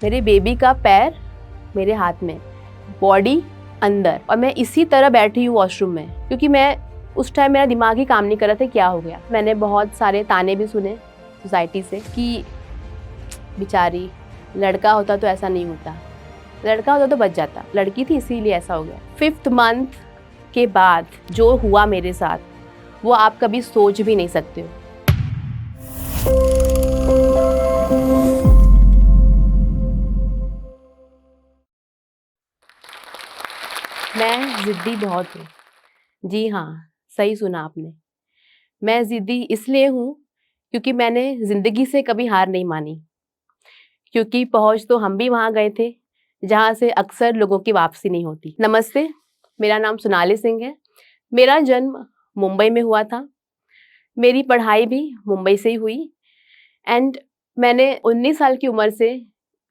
मेरे बेबी का पैर मेरे हाथ में, बॉडी अंदर, और मैं इसी तरह बैठी हूँ वॉशरूम में, क्योंकि मैं उस टाइम मेरा दिमाग ही काम नहीं कर रहा था क्या हो गया। मैंने बहुत सारे ताने भी सुने सोसाइटी से कि बेचारी, लड़का होता तो ऐसा नहीं होता, लड़का होता तो बच जाता, लड़की थी इसीलिए ऐसा हो गया। 5th मंथ के बाद जो हुआ मेरे साथ वो आप कभी सोच भी नहीं सकते हो। मैं ज़िद्दी बहुत हूँ। जी हाँ, सही सुना आपने। मैं ज़िद्दी इसलिए हूँ क्योंकि मैंने ज़िंदगी से कभी हार नहीं मानी। क्योंकि पहुँच तो हम भी वहाँ गए थे जहाँ से अक्सर लोगों की वापसी नहीं होती। नमस्ते, मेरा नाम सोनाली सिंह है। मेरा जन्म मुंबई में हुआ था। मेरी पढ़ाई भी मुंबई से ही हुई एंड मैंने 19 साल की उम्र से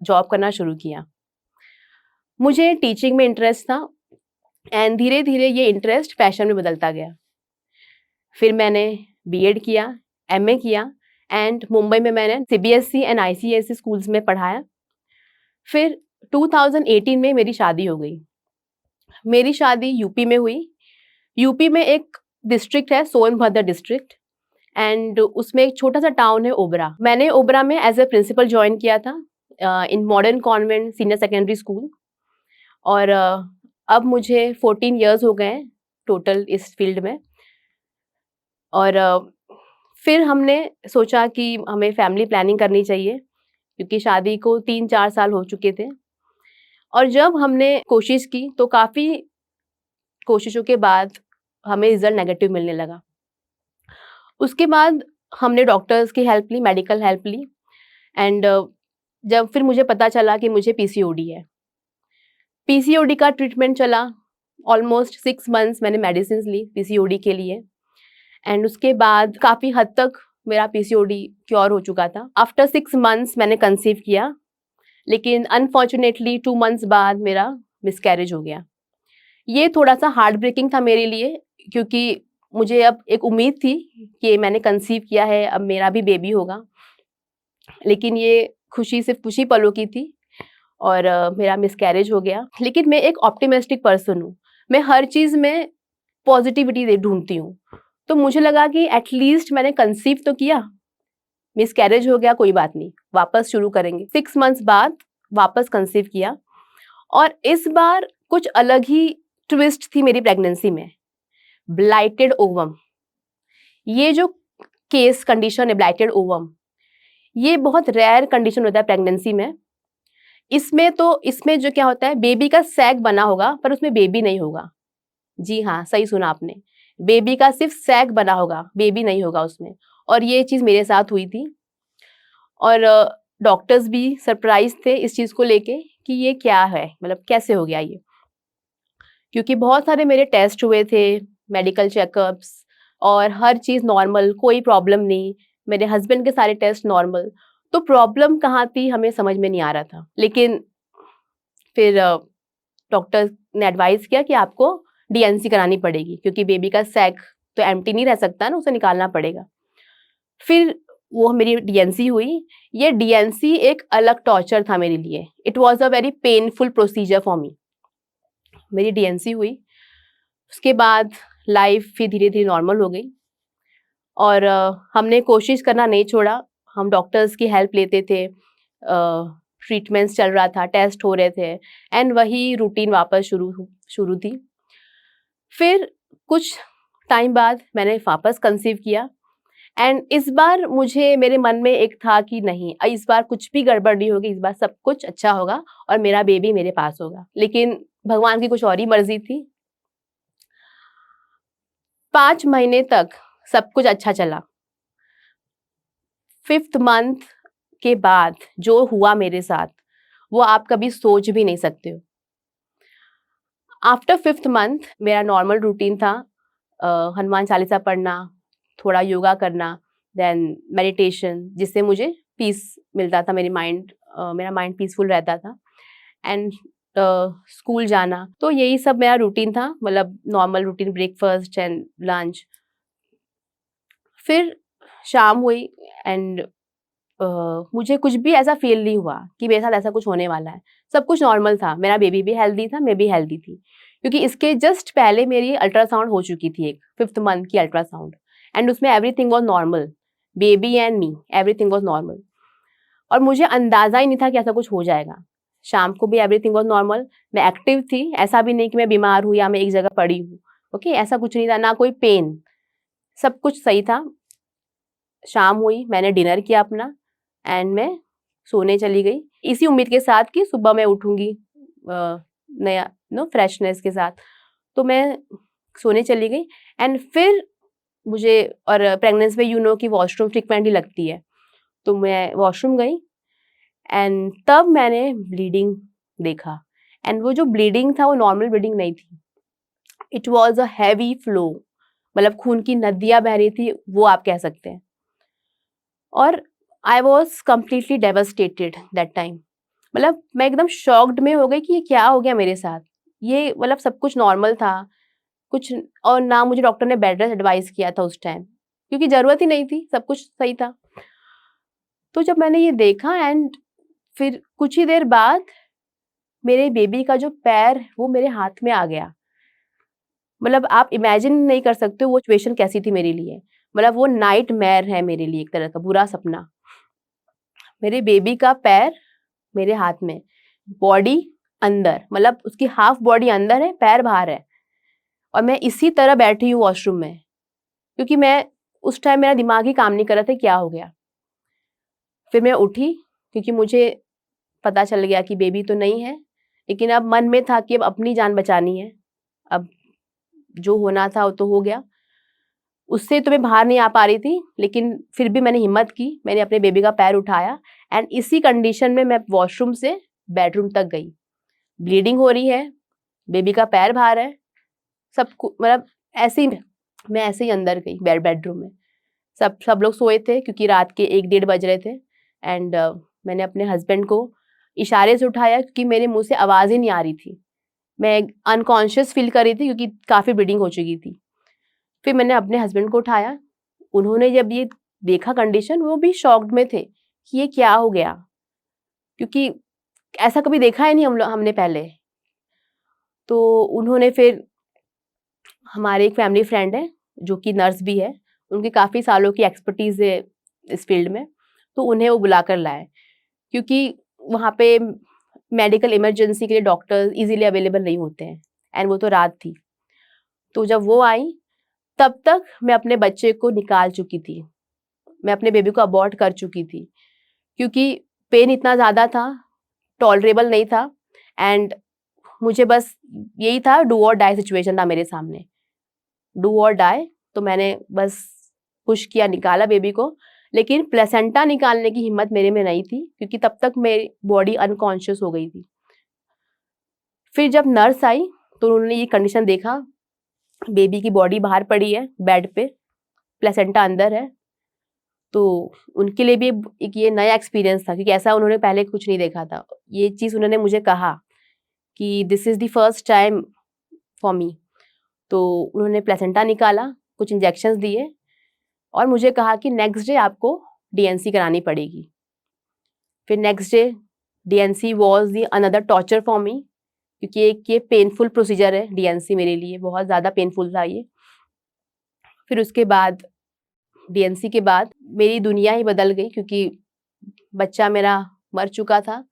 जॉब करना शुरू किया। मुझे टीचिंग में इंटरेस्ट था एंड धीरे-धीरे ये इंटरेस्ट पैशन में बदलता गया। फिर मैंने बीएड किया, एमए किया एंड मुंबई में मैंने सीबीएसई एंड आईसीएसई स्कूल्स में पढ़ाया। फिर 2018 में मेरी शादी हो गई। मेरी शादी यूपी में हुई। यूपी में एक डिस्ट्रिक्ट है सोनभद्र डिस्ट्रिक्ट एंड उसमें एक छोटा-सा टाउन है ओबरा। मैंने ओबरा में एज़ अ प्रिंसिपल जॉइन किया था in modern convent senior secondary school और अब मुझे 14 इयर्स हो गए हैं टोटल इस फील्ड में। और फिर हमने सोचा कि हमें फैमिली प्लानिंग करनी चाहिए क्योंकि शादी को 3-4 साल हो चुके थे और जब हमने कोशिश की तो काफ़ी कोशिशों के बाद हमें रिजल्ट नेगेटिव मिलने लगा। उसके बाद हमने डॉक्टर्स की हेल्प ली, मेडिकल हेल्प ली एंड जब फिर मुझे पता चला कि मुझे पीसीओडी है। पीसीओडी का ट्रीटमेंट चला ऑलमोस्ट 6 मंथ्स मैंने मेडिसिन्स ली पीसीओडी के लिए एंड उसके बाद काफ़ी हद तक मेरा पीसीओडी क्योर हो चुका था। आफ्टर 6 मंथ्स मैंने कंसीव किया, लेकिन अनफॉर्चुनेटली 2 मंथ्स बाद मेरा मिसकैरेज हो गया। ये थोड़ा-सा हार्ट ब्रेकिंग था मेरे लिए क्योंकि मुझे अब एक उम्मीद थी कि मैंने कंसीव किया है, अब मेरा भी बेबी होगा। लेकिन ये खुशी सिर्फ़ कुछ ही पलों की थी और मेरा मिसकैरेज हो गया। लेकिन मैं एक ऑप्टिमिस्टिक पर्सन हूँ। मैं हर चीज़ में पॉजिटिविटी ढूँढती हूँ। तो मुझे लगा कि एटलीस्ट मैंने कंसीव तो किया, मिसकैरेज हो गया कोई बात नहीं, वापस शुरू करेंगे। 6 मंथ्स बाद वापस कंसीव किया और इस बार कुछ अलग ही ट्विस्ट थी मेरी प्रेगनेंसी में। ब्लाइटेड ओवम, ये जो केस कंडीशन है ब्लाइटेड ओवम, ये बहुत रेयर कंडीशन होता है प्रेगनेंसी में। इसमें जो क्या होता है, बेबी का सैक बना होगा पर उसमें बेबी नहीं होगा। जी हाँ, सही सुना आपने। बेबी का सिर्फ सैक बना होगा, बेबी नहीं होगा उसमें। और ये चीज़ मेरे साथ हुई थी और डॉक्टर्स भी सरप्राइज़ थे इस चीज़ को लेके कि ये क्या है, मतलब कैसे हो गया ये? क्योंकि बहुत सारे मेरे टेस्ट हुए थे, मेडिकल चेकअप्स और हर चीज़ नॉर्मल, कोई प्रॉब्लम नहीं। मेरे हस्बैंड के सारे टेस्ट नॉर्मल। तो प्रॉब्लम कहाँ थी हमें समझ में नहीं आ रहा था। लेकिन फिर डॉक्टर ने एडवाइस किया कि आपको डीएनसी करानी पड़ेगी क्योंकि बेबी का सैक तो एम्प्टी नहीं रह सकता ना, उसे निकालना पड़ेगा। फिर वो मेरी डीएनसी हुई। ये डीएनसी एक अलग टॉर्चर था मेरे लिए। It was a very painful procedure for me. मेरी डीएनसी हुई, उसके बाद लाइफ फिर धीरे-धीरे नॉर्मल हो गई और हमने कोशिश करना नहीं छोड़ा। हम डॉक्टर्स की हेल्प लेते थे, ट्रीटमेंट्स चल रहा था, टेस्ट हो रहे थे एंड वही रूटीन वापस शुरू थी। फिर कुछ टाइम बाद मैंने वापस कंसीव किया एंड इस बार मुझे मेरे मन में एक था कि नहीं, इस बार कुछ भी गड़बड़ नहीं होगी, इस बार सब कुछ अच्छा होगा और मेरा बेबी मेरे पास होगा। लेकिन भगवान की कुछ और ही मर्ज़ी थी। 5 महीने तक सब कुछ अच्छा चला। 5th मंथ के बाद जो हुआ मेरे साथ, वो आप कभी सोच भी नहीं सकते हो। आफ्टर 5th मंथ मेरा नॉर्मल रूटीन था, हनुमान चालीसा पढ़ना, थोड़ा योगा करना, देन मेडिटेशन, जिससे मुझे पीस मिलता था, मेरा माइंड पीसफुल रहता था एंड स्कूल जाना। तो यही सब मेरा रूटीन था, मतलब normal routine, breakfast and lunch. फिर शाम हुई एंड मुझे कुछ भी ऐसा फ़ील नहीं हुआ कि मेरे साथ ऐसा कुछ होने वाला है। सब कुछ नॉर्मल था, मेरा बेबी भी हेल्दी था, मैं भी हेल्दी थी। क्योंकि इसके जस्ट पहले मेरी अल्ट्रासाउंड हो चुकी थी, एक 5th मंथ की अल्ट्रासाउंड, एंड उसमें everything was normal, baby and me, everything was normal. और मुझे अंदाज़ा ही नहीं था कि ऐसा कुछ हो जाएगा। शाम को भी एवरीथिंग वाज़ नॉर्मल, मैं एक्टिव थी, ऐसा भी नहीं कि मैं बीमार हूँ या मैं एक जगह पड़ी हूँ, ओके? ऐसा कुछ नहीं था, ना कोई पेन, सब कुछ सही था। शाम हुई, मैंने डिनर किया अपना एंड मैं सोने चली गई, इसी उम्मीद के साथ कि सुबह मैं उठूँगी नया फ्रेशनेस के साथ। तो मैं सोने चली गई एंड फिर मुझे, और प्रेगनेंसी में कि वॉशरूम फ्रीक्वेंटली लगती है, तो मैं वॉशरूम गई एंड तब मैंने ब्लीडिंग देखा। एंड वो जो ब्लीडिंग था वो नॉर्मल ब्लीडिंग नहीं थी, it was a heavy flow, मतलब खून की नदियाँ बह रही थी, वो आप कह सकते हैं। और I was completely devastated that time, मतलब मैं एकदम शॉक्ड में हो गई कि ये क्या हो गया मेरे साथ। ये मतलब सब कुछ नॉर्मल था, कुछ, और ना मुझे डॉक्टर ने बेड रेस्ट एडवाइस किया था उस टाइम, क्योंकि ज़रूरत ही नहीं थी, सब कुछ सही था। तो जब मैंने ये देखा एंड फिर कुछ ही देर बाद मेरे बेबी का जो पैर वो मेरे हाथ में आ गया। मतलब आप इमेजिन नहीं कर सकते हो वो सिचुएशन कैसी थी मेरे लिए। मतलब वो नाइटमेयर है मेरे लिए, एक तरह का बुरा सपना। मेरे बेबी का पैर मेरे हाथ में, बॉडी अंदर, मतलब उसकी हाफ बॉडी अंदर है, पैर बाहर है, और मैं इसी तरह बैठी हूँ वॉशरूम में, क्योंकि मैं उस टाइम मेरा दिमाग ही काम नहीं कर रहा था क्या हो गया। फिर मैं उठी, क्योंकि मुझे पता चल गया कि बेबी तो नहीं है, लेकिन अब मन में था कि अब अपनी जान बचानी है। अब जो होना था वो तो हो गया, उससे तो मैं बाहर नहीं आ पा रही थी, लेकिन फिर भी मैंने हिम्मत की, मैंने अपने बेबी का पैर उठाया एंड इसी कंडीशन में मैं वॉशरूम से बेडरूम तक गई। ब्लीडिंग हो रही है, बेबी का पैर बाहर है, मतलब ऐसे ही मैं ऐसे ही अंदर गई बेडरूम में। सब लोग सोए थे, क्योंकि रात के 1 डेढ़ बज रहे थे एंड मैंने अपने हस्बैंड को इशारे से उठाया, क्योंकि मेरे मुंह से आवाज़ ही नहीं आ रही थी। मैं अनकॉन्शियस फील कर रही थी, क्योंकि काफ़ी ब्लीडिंग हो चुकी थी। फिर मैंने अपने हस्बैंड को उठाया, उन्होंने जब ये देखा कंडीशन, वो भी शॉक्ड में थे कि ये क्या हो गया, क्योंकि ऐसा कभी देखा ही नहीं हमने पहले। तो उन्होंने फिर, हमारे एक फैमिली फ्रेंड है जो कि नर्स भी है, उनकी काफ़ी सालों की एक्सपर्टीज़ है इस फील्ड में, तो उन्हें वो बुलाकर लाए, क्योंकि वहाँ पे मेडिकल इमरजेंसी के लिए डॉक्टर्स इजीली अवेलेबल नहीं होते हैं, एंड वो तो रात थी। तो जब वो आई, तब तक मैं अपने बच्चे को निकाल चुकी थी, मैं अपने बेबी को अबॉर्ट कर चुकी थी, क्योंकि पेन इतना ज़्यादा था, टॉलरेबल नहीं था, एंड मुझे बस यही था, डू और डाई सिचुएशन था मेरे सामने, डू और डाई। तो मैंने बस पुश किया, निकाला बेबी को, लेकिन प्लेसेंटा निकालने की हिम्मत मेरे में नहीं थी, क्योंकि तब तक मेरी बॉडी अनकॉन्शियस हो गई थी। फिर जब नर्स आई, तो उन्होंने ये कंडीशन देखा, बेबी की बॉडी बाहर पड़ी है बेड पे, प्लेसेंटा अंदर है, तो उनके लिए भी एक ये नया एक्सपीरियंस था, क्योंकि ऐसा उन्होंने पहले कुछ नहीं देखा था। ये चीज़ उन्होंने मुझे कहा कि this is the first time for me. तो उन्होंने प्लेसेंटा निकाला, कुछ इंजेक्शंस दिए, और मुझे कहा कि नेक्स्ट डे आपको डीएनसी करानी पड़ेगी। फिर next day DNC was the another torture for me, क्योंकि एक ये पेनफुल प्रोसीजर है डीएनसी, मेरे लिए बहुत ज़्यादा पेनफुल था ये। फिर उसके बाद, डीएनसी के बाद मेरी दुनिया ही बदल गई, क्योंकि बच्चा मेरा मर चुका था,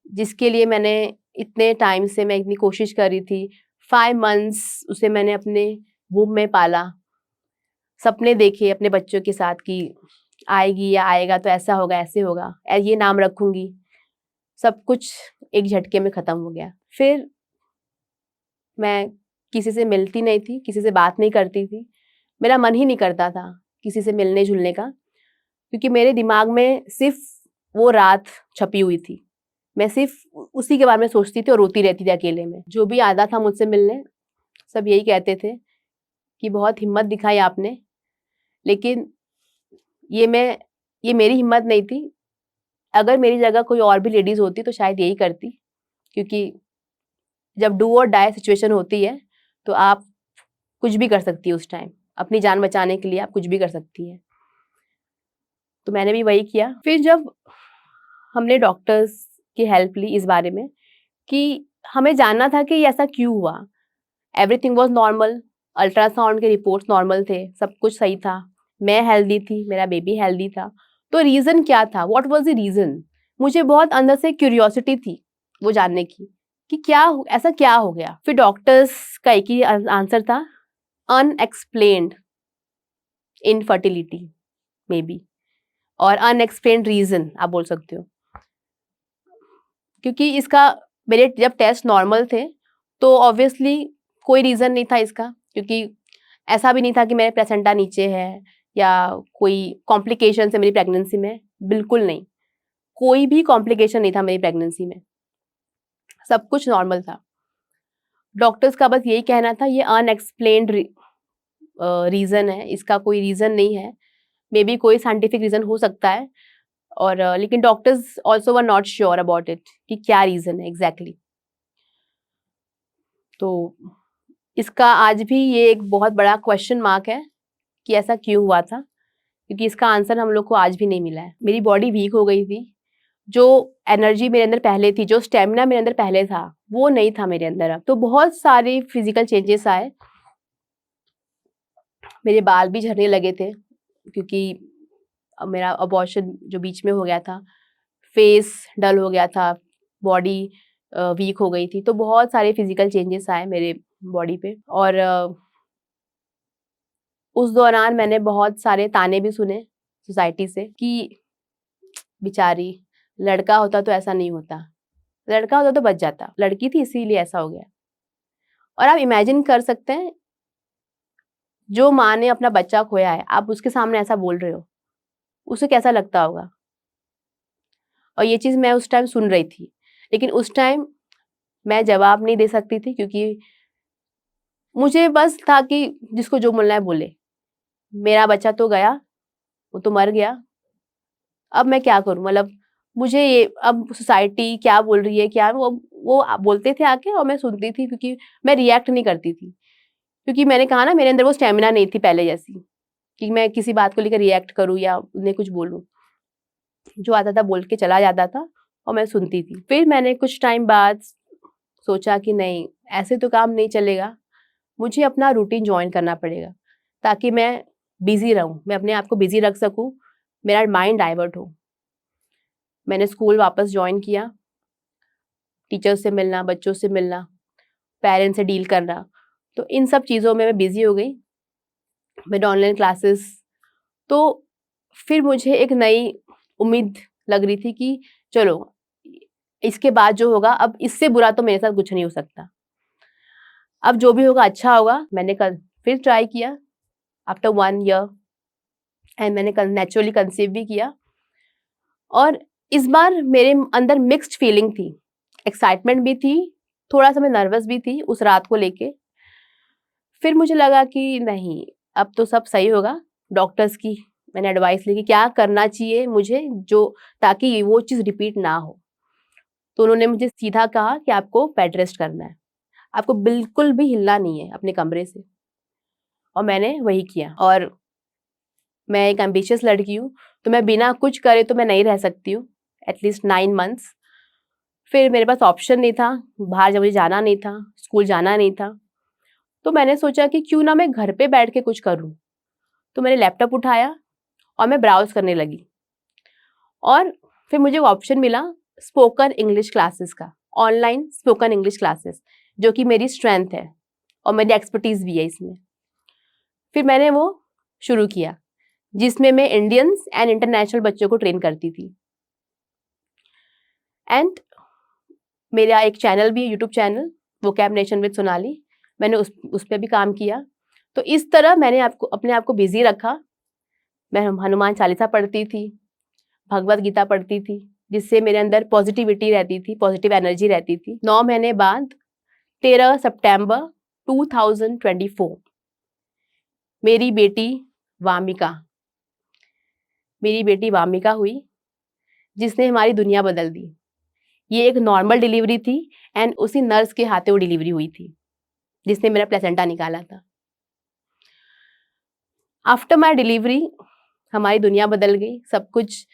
जिसके लिए मैंने इतने टाइम से मैं इतनी कोशिश कर रही थी। 5 मंथ्स उसे मैंने अपने वूम में पाला, सपने देखे अपने बच्चों के साथ कि आएगी या आएगा तो ऐसा होगा, ऐसे होगा, ये नाम रखूँगी। सब कुछ एक झटके में ख़त्म हो गया। फिर मैं किसी से मिलती नहीं थी, किसी से बात नहीं करती थी। मेरा मन ही नहीं करता था किसी से मिलने-जुलने का, क्योंकि मेरे दिमाग में सिर्फ़ वो रात छपी हुई थी। मैं सिर्फ़ उसी के बारे में सोचती थी और रोती रहती थी अकेले में। जो भी आता था मुझसे मिलने, सब यही कहते थे कि बहुत हिम्मत दिखाई आपने, लेकिन ये मैं ये मेरी हिम्मत नहीं थी। अगर मेरी जगह कोई और भी लेडीज़ होती तो शायद यही करती, क्योंकि जब डू और डाई सिचुएशन होती है, तो आप कुछ भी कर सकती हैं उस टाइम। अपनी जान बचाने के लिए आप कुछ भी कर सकती हैं। तो मैंने भी वही किया। फिर जब हमने डॉक्टर्स की हेल्प ली इस बारे में कि हमें जानना था कि ये ऐसा क्यों हुआ। एवरीथिंग वाज नॉर्मल, अल्ट्रासाउंड के रिपोर्ट्स नॉर्मल थे, सब कुछ सही था, मैं हेल्दी थी, मेरा बेबी हेल्दी था। तो रीज़न क्या था? What was the reason? मुझे बहुत अंदर से क्यूरियोसिटी थी वो जानने की कि ऐसा क्या हो गया? फिर डॉक्टर्स का एक ही आंसर था, अनएक्सप्लेन्ड इनफर्टिलिटी मे बी, और अनएक्सप्लेन्ड रीज़न आप बोल सकते हो। क्योंकि इसका मेरे जब टेस्ट नॉर्मल थे तो ऑब्वियसली कोई रीज़न नहीं था इसका, क्योंकि ऐसा भी नहीं था कि मेरे प्लेसेंटा नीचे है या कोई कॉम्प्लिकेशंस है मेरी प्रेगनेंसी में, बिल्कुल नहीं। कोई भी कॉम्प्लिकेशन नहीं था मेरी प्रेगनेंसी में, सब कुछ नॉर्मल था। डॉक्टर्स का बस यही कहना था ये अनएक्सप्लेन्ड रीज़न है, इसका कोई रीज़न नहीं है। मे बी कोई साइंटिफिक रीज़न हो सकता है, और लेकिन doctors also were not sure about it कि क्या रीज़न है एग्जैक्टली। तो इसका आज भी ये एक बहुत बड़ा क्वेश्चन मार्क है कि ऐसा क्यों हुआ था, क्योंकि इसका आंसर हम लोग को आज भी नहीं मिला है। मेरी बॉडी वीक हो गई थी, जो एनर्जी मेरे अंदर पहले थी, जो स्टेमिना मेरे अंदर पहले था, वो नहीं था मेरे अंदर अब। तो बहुत सारे फिजिकल चेंजेस आए, मेरे बाल भी झड़ने लगे थे क्योंकि मेरा अबॉर्शन जो बीच में हो गया था, फेस डल हो गया था, बॉडी वीक हो गई थी, तो बहुत सारे फिजिकल चेंजेस आए मेरे बॉडी पे। और उस दौरान मैंने बहुत सारे ताने भी सुने सोसाइटी से कि बेचारी, लड़का होता तो ऐसा नहीं होता, लड़का होता तो बच जाता, लड़की थी इसीलिए ऐसा हो गया। और आप इमेजिन कर सकते हैं, जो माँ ने अपना बच्चा खोया है, आप उसके सामने ऐसा बोल रहे हो, उसे कैसा लगता होगा। और ये चीज़ मैं उस टाइम सुन रही थी, लेकिन उस टाइम मैं जवाब नहीं दे सकती थी, क्योंकि मुझे बस था कि जिसको जो बोलना है बोले, मेरा बच्चा तो गया, वो तो मर गया, अब मैं क्या करूँ? मतलब मुझे ये अब सोसाइटी क्या बोल रही है, क्या वो बोलते थे आके और मैं सुनती थी, क्योंकि मैं रिएक्ट नहीं करती थी। क्योंकि मैंने कहा ना, मेरे अंदर वो स्टैमिना नहीं थी पहले जैसी कि मैं किसी बात को लेकर रिएक्ट करूँ या उन्हें कुछ बोलूँ। जो आता था बोल के चला जाता था और मैं सुनती थी। फिर मैंने कुछ टाइम बाद सोचा कि नहीं, ऐसे तो काम नहीं चलेगा, मुझे अपना रूटीन जॉइन करना पड़ेगा ताकि मैं बिज़ी रहूँ, मैं अपने आप को बिज़ी रख सकूँ, मेरा माइंड डाइवर्ट हो। मैंने स्कूल वापस जॉइन किया, टीचर्स से मिलना, बच्चों से मिलना, पेरेंट्स से डील करना, तो इन सब चीज़ों में मैं बिज़ी हो गई। मैंने ऑनलाइन क्लासेस, तो फिर मुझे एक नई उम्मीद लग रही थी कि चलो, इसके बाद जो होगा, अब इससे बुरा तो मेरे साथ कुछ नहीं हो सकता। अब जो भी होगा अच्छा होगा। मैंने कल फिर ट्राई किया आफ्टर 1 ईयर, एंड मैंने नेचुरली कंसीव भी किया। और इस बार मेरे अंदर मिक्स्ड फीलिंग थी, एक्साइटमेंट भी थी, थोड़ा सा मैं नर्वस भी थी उस रात को लेके। फिर मुझे लगा कि नहीं, अब तो सब सही होगा। डॉक्टर्स की मैंने एडवाइस ली कि क्या करना चाहिए मुझे, जो ताकि वो चीज़ रिपीट ना हो। तो उन्होंने मुझे सीधा कहा कि आपको बेड रेस्ट करना है, आपको बिल्कुल भी हिलना नहीं है अपने कमरे से। और मैंने वही किया। और मैं एक एम्बिशियस लड़की हूँ, तो मैं बिना कुछ करे तो मैं नहीं रह सकती हूँ एटलीस्ट 9 मंथ्स। फिर मेरे पास ऑप्शन नहीं था, बाहर जब मुझे जाना नहीं था, स्कूल जाना नहीं था, तो मैंने सोचा कि क्यों ना मैं घर पे बैठ के कुछ करूँ। तो मैंने लैपटॉप उठाया और मैं ब्राउज़ करने लगी, और फिर मुझे वो ऑप्शन मिला स्पोकन इंग्लिश क्लासेस का, ऑनलाइन स्पोकन इंग्लिश क्लासेस, जो कि मेरी स्ट्रेंथ है और मेरी एक्सपर्टीज़ भी है इसमें। फिर मैंने वो शुरू किया, जिसमें मैं इंडियंस एंड इंटरनेशनल बच्चों को ट्रेन करती थी। एंड मेरा एक चैनल भी है, YouTube channel, vocab nation with Sonali, मैंने उस पे भी काम किया। तो इस तरह मैंने अपने आप को बिज़ी रखा। मैं हनुमान चालीसा पढ़ती थी, भगवत गीता पढ़ती थी, जिससे मेरे अंदर पॉजिटिविटी रहती थी, पॉजिटिव एनर्जी रहती थी। 9 महीने बाद 13 सितंबर 2024 मेरी बेटी वामिका मेरी बेटी वामिका हुई, जिसने हमारी दुनिया बदल दी। ये एक नॉर्मल डिलीवरी थी, एंड उसी नर्स के हाथे वो डिलीवरी हुई थी, जिसने मेरा प्लेसेंटा निकाला था। आफ्टर माय डिलीवरी हमारी दुनिया बदल गई, सब कुछ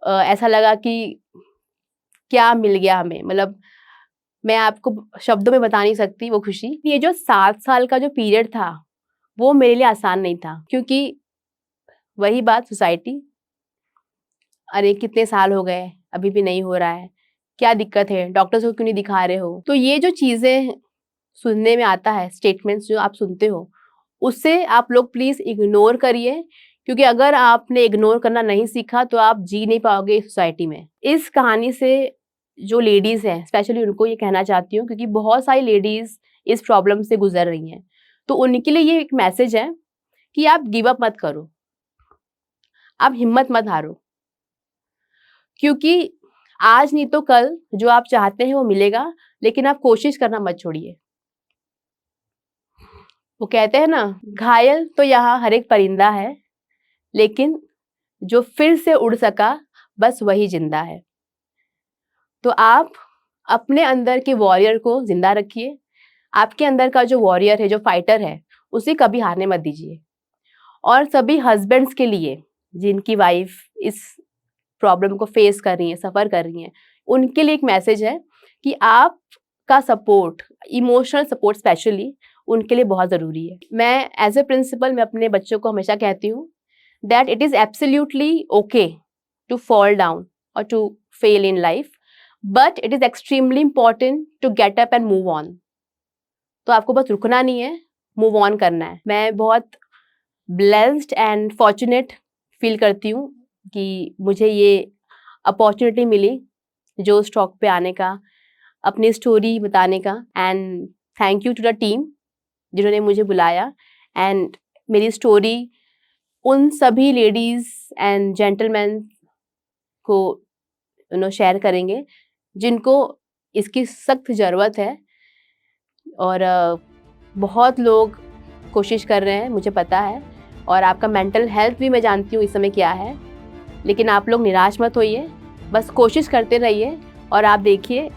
ऐसा लगा कि क्या मिल गया हमें, मतलब मैं आपको शब्दों में बता नहीं सकती वो खुशी। ये जो 7 साल का जो पीरियड था वो मेरे लिए आसान नहीं था, क्योंकि वही बात सोसाइटी, अरे कितने साल हो गए अभी भी नहीं हो रहा है, क्या दिक्कत है, डॉक्टर्स को क्यों नहीं दिखा रहे हो। तो ये जो चीजें सुनने में आता है, स्टेटमेंट्स जो आप सुनते हो, उससे आप लोग प्लीज इग्नोर करिए, क्योंकि अगर आपने इग्नोर करना नहीं सीखा तो आप जी नहीं पाओगे इस सोसाइटी में। इस कहानी से जो लेडीज हैं स्पेशली उनको ये कहना चाहती हूँ, क्योंकि बहुत सारी लेडीज इस प्रॉब्लम से गुजर रही हैं, तो उनके लिए ये एक मैसेज है कि आप गिव अप मत करो, आप हिम्मत मत हारो, क्योंकि आज नहीं तो कल जो आप चाहते हैं वो मिलेगा, लेकिन आप कोशिश करना मत छोड़िए। वो कहते हैं ना, घायल तो यहाँ हर एक परिंदा है, लेकिन जो फिर से उड़ सका बस वही जिंदा है। तो आप अपने अंदर के वॉरियर को जिंदा रखिए, आपके अंदर का जो वॉरियर है, जो फाइटर है, उसे कभी हारने मत दीजिए। और सभी हस्बैंड्स के लिए जिनकी वाइफ इस प्रॉब्लम को फेस कर रही है, सफर कर रही हैं, उनके लिए एक मैसेज है कि आपका सपोर्ट, इमोशनल सपोर्ट स्पेशली उनके लिए बहुत जरूरी है। मैं एज ए प्रिंसिपल मैं अपने बच्चों को हमेशा कहती हूँ that it is absolutely okay to fall down और to fail in life, but it is extremely important to get up and move on. तो आपको बस रुकना नहीं है, मूव ऑन करना है। मैं बहुत ब्लेस्ड एंड फॉर्चुनेट फील करती हूँ कि मुझे ये अपॉर्चुनिटी मिली जो स्टॉक पे आने का, अपनी स्टोरी बताने का, and thank you to the team जिन्होंने मुझे बुलाया। एंड मेरी स्टोरी उन सभी लेडीज एंड जेंटलमैन को शेयर करेंगे जिनको इसकी सख्त ज़रूरत है। और बहुत लोग कोशिश कर रहे हैं, मुझे पता है, और आपका मेंटल हेल्थ भी मैं जानती हूँ इस समय क्या है, लेकिन आप लोग निराश मत होइए, बस कोशिश करते रहिए और आप देखिए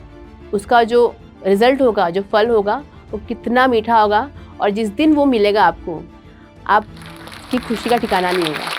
उसका जो रिजल्ट होगा, जो फल होगा, वो कितना मीठा होगा, और जिस दिन वो मिलेगा आपको, आपकी खुशी का ठिकाना नहीं होगा।